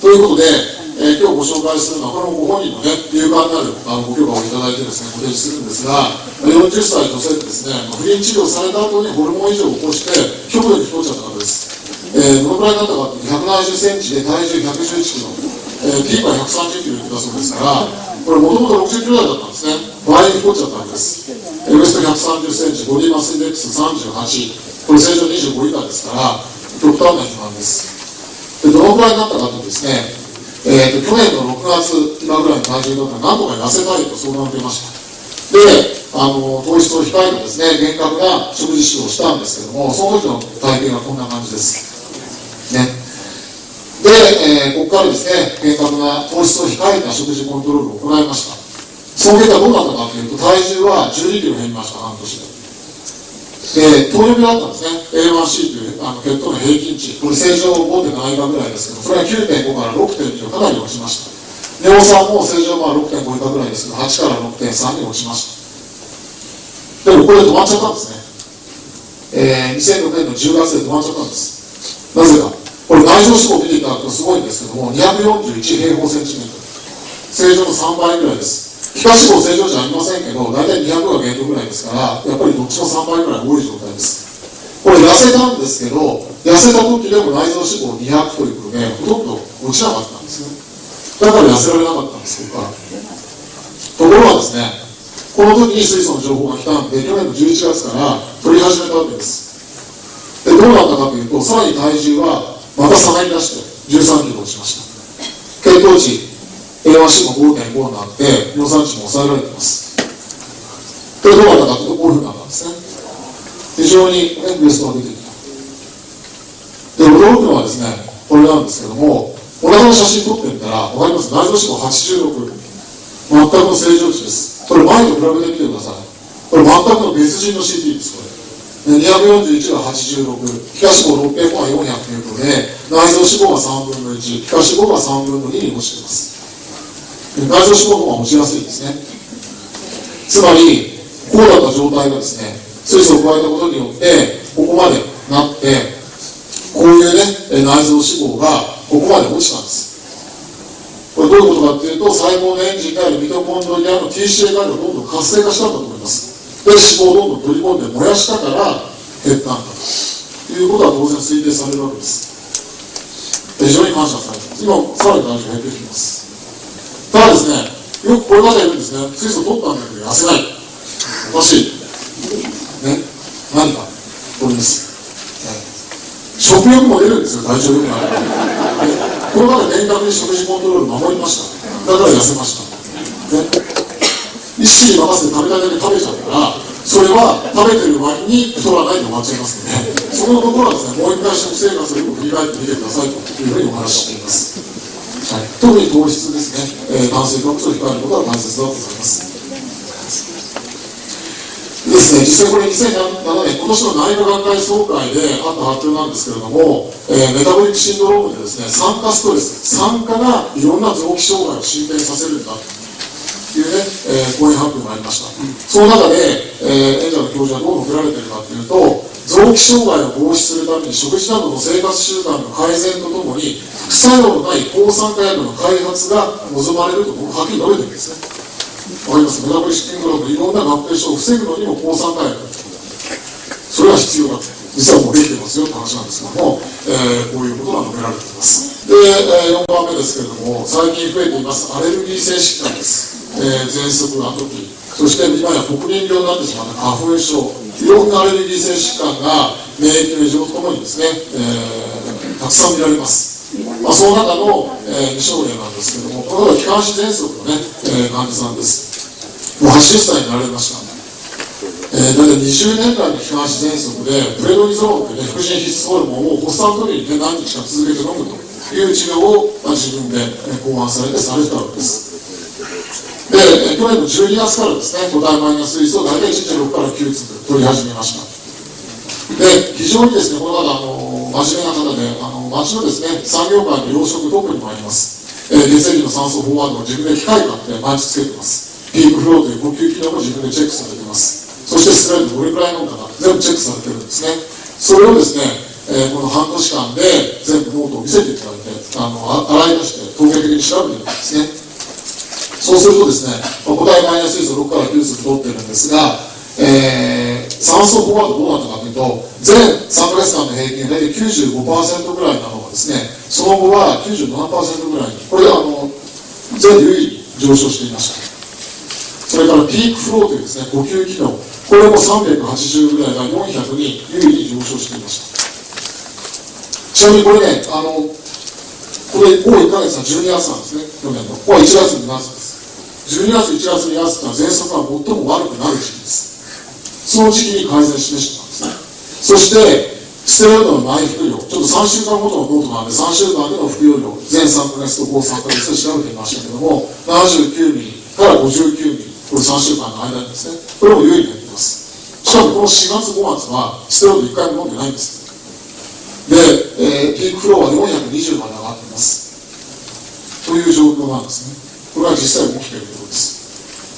ということで、今日ご紹介するのは、これもご本人のね、勇敢なるご許可をいただいてですね、ご提示するんですが、40歳女性でですね、不妊治療された後にホルモン異常を起こして、極度に太っちゃった方です。どのくらいになったかって170センチで体重111キロ、ピークは130キロいってたそうですから、これもともと60キロ台だったんですね。倍に太っちゃったわけです。ウエスト130センチ、ボディマスインデックス38、これ正常25以下ですから、極端な肥満です。でどのくらいになったかというとですね、去年の6月今ぐらいの体重だったら何とか痩せたいと相談を受けました。で、糖質を控えてですね、厳格な食事指導をしたんですけども、その時の体験がこんな感じです。ね。で、ここからですね、厳格な糖質を控えた食事コントロールを行いました。その結果どうなったかというと、体重は12キロ減りました、半年で。で、糖尿病だったんですね。A1C という血糖の平均値、これ正常 5.7 以下ぐらいですけど、それが 9.5 から 6.2 とかなり落ちました。尿酸も正常は 6.5 以下ぐらいですけど、8から 6.3 に落ちました。でもこれで止まっちゃったんですね。2006年の10月で止まっちゃったんです。なぜか。これ内臓脂肪を見ていただくとすごいんですけども、241平方センチメートル。正常の3倍ぐらいです。皮下脂肪正常じゃありませんけど、大体200が限度ぐらいですから、やっぱりどっちも3倍ぐらい多い状態です。これ痩せたんですけど、痩せた時でも内臓脂肪200ということで、ほとんど落ちなかったんですね。だから痩せられなかったんです、ここから。ところがですね、この時に水素の情報が来たんで、去年の11月から取り始めたわけです。で、どうなったかというと、さらに体重はまた下がり出して13キロ落ちました。血糖値A1C も 5.5 になって尿酸値も抑えられています。で、どうなったかというと、こういうふうになったんですね。非常にウエストが出てきた。で、驚くのはですね、これなんですけども、お腹の写真撮ってみたら分かります。内臓脂肪86、全くの正常値です。これ前と比べてみてください。これ全くの別人の CT です。これ241が86、皮下脂肪600は400ということで、内臓脂肪が3分の1、皮下脂肪が3分の2に落ちています。内臓脂肪の方が落ちやすいですね。つまり、こうだった状態がですね、水素を加えたことによって、ここまでなって、こういうね、内臓脂肪がここまで落ちたんです。これどういうことかっていうと、細胞のエンジンであるミトコンドリアの TCA 回路をどんどん活性化したんだと思います。で、脂肪をどんどん取り込んで燃やしたから減ったんだということは当然推定されるわけです。非常に感謝されています。今、さらに体重が減ってきています。ただですね、よくこれまで言うんですね、水素取ったんだけど痩せない。おかしい。ね、何か、これです。食欲も出るんですよ、体調良くなる。これまで厳格に食事コントロール守りました。だから痩せました。ね、意識に任せて食べたいだけ食べちゃったから、それは食べてる割に太らないで終わっちゃいますので、そこのところはですね、もう一回食生活をよく振り返ってみてくださいというふうにお話ししています。はい、特に糖質ですね、炭水化物を控えることが大切だと思います。ですね、実際これ2007年、今年の内科学会総会であった発表なんですけれども、メタボリックシンドロームでですね、酸化ストレス、酸化がいろんな臓器障害を進展させるんだというね、講演発表がありました。その中で、演者の教授はどう述べられているかというと、臓器障害を防止するために食事などの生活習慣の改善とともに、副作用のない抗酸化薬の開発が望まれるとはっきり述べているんですね。わかります。メタボリックシンドロームのいろんな合併症を防ぐのにも抗酸化薬、それは必要だと。実はもうできてますよって話なんですけども、こういうことが述べられています。で、4番目ですけれども、最近増えていますアレルギー性疾患です。喘息、アトピー、そして今や国民病になってしまった花粉症、いろんなアレルギー性疾患が免疫の異常とともにですね、たくさん見られます。その中の、2症例なんですけども、これは気管支喘息のね、患者さんです。もう80歳になられました。大体20年間の気管支喘息で、プレドニゾーンという、ね、副腎皮質ホルモンを発作の時に、ね、何日か続けて飲むという治療を、自分で、考案されてされてたわけです。で、去年の12月からですね、固体マイナス水素を大体 1.6 から9粒取り始めました。で、非常にですね、この方、真面目な方で、町のですね、産業界の養殖特にもあります。血液の酸素飽和度を自分で機械買って毎日つけてます。ピークフローという呼吸機能も自分でチェックされています。そしてストレートどれくらい飲んだか全部チェックされてるんですね。それをですね、この半年間で全部ノートを見せていただいて、洗い出して統計的に調べていくんですね。そうするとですね、固体マイナス水素6から9粒取ってるんですが、酸素飽和度どうなったかというと、全3ヶ月間の平均で 95% ぐらいなのがですね、その後は 97% ぐらいに、これ全有意に上昇していました。それからピークフローというですね、呼吸機能、これも380ぐらいが400に有意に上昇していました。ちなみにこれね、これ、1ヶ月は12月なんですね、去年の。ここは1月、2月です。12月、1月、2月というのは、喘息が最も悪くなる時期です。その時期に改善示したんですね。そして、ステロイドの内服量、ちょっと3週間ごとのノートなんで、3週間での服用量、全3ヶ月と後3ヶ月で調べてみましたけども、79ミリから59ミリ、これ3週間の間にですね、これも有意になっています。しかもこの4月、5月は、ステロイド1回も飲んでないんです。で、ピークフローは420まで上がっています。という状況なんですね。これは実際に起きていることです。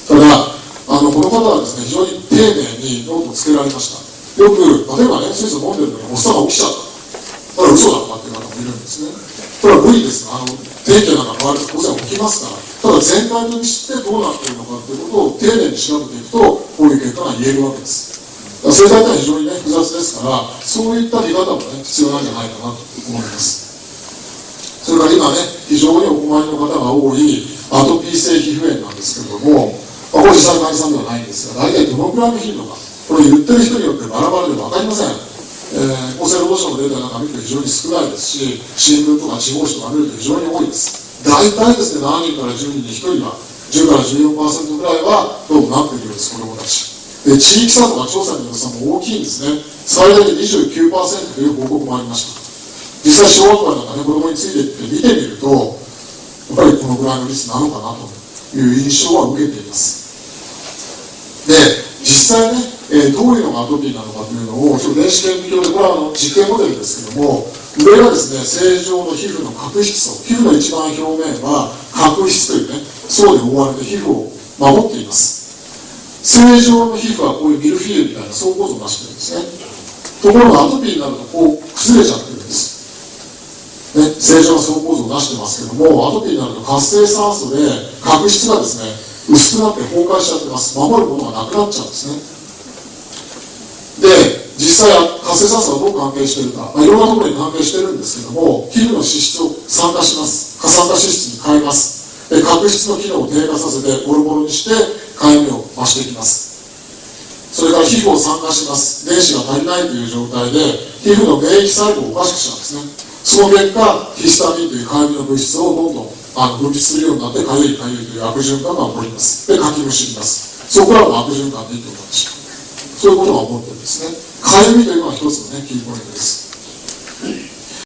ただ、この方はですね、非常に丁寧にノートをつけられました。よく、例えばね、水素飲んでるのに発作が起きちゃった。これは嘘だとかっていう方もいるんですね。これは無理です。定期なんか変わると当然起きますから、ただ全体的に知ってどうなっているのかということを丁寧に調べていくと、こういう結果が言えるわけです。生態は非常にね、複雑ですから、そういった見方もね、必要なんじゃないかなと思います。それから今ね、非常にお困りの方が多いアトピー性皮膚炎なんですけれども、これ実際の患者さんではないんですが、大体どのくらいの頻度か、これ言ってる人によってバラバラで分かりません。厚生労働省のデータなんか見ると非常に少ないですし、新聞とか地方紙とか見ると非常に多いです。大体ですね、7人から10人に1人は、10から 14% ぐらいはどうもなっているようです、子どもたち。で、地域差とか調査による差も大きいんですね。最大で 29% という報告もありました。実際、小学校なんかね、子供についていって見てみると、やっぱりこのぐらいの率なのかなという印象は受けています。で、実際ね、どういうのがアトピーなのかというのを、電子顕微鏡で、これは実験モデルですけども、上がですね、正常の皮膚の角質層、皮膚の一番表面は角質というね、層で覆われて皮膚を守っています。正常の皮膚はこういうミルフィーユみたいな層構造を成しているんですね。ところがアトピーになるとこう崩れちゃってるんです。ね、正常な層構造を出してますけども、アトピーになると活性酸素で角質がですね、薄くなって崩壊しちゃってます。守るものがなくなっちゃうんですね。で、実際活性酸素はどう関係しているか、いろんなところに関係してるんですけども、皮膚の脂質を酸化します。過酸化脂質に変えます。で、角質の機能を低下させてボロボロにしてかゆみを増していきます。それから皮膚を酸化します。電子が足りないという状態で皮膚の免疫細胞をおかしくしちゃうんですね。その結果、ヒスタミンというかゆみの物質をどんどん分泌するようになってかゆいかゆいという悪循環が起こります。で、かきむしります。そこからの悪循環でいいと思いました。そういうことが起こってるんですね。かゆみというのは一つのね、キーポイントです。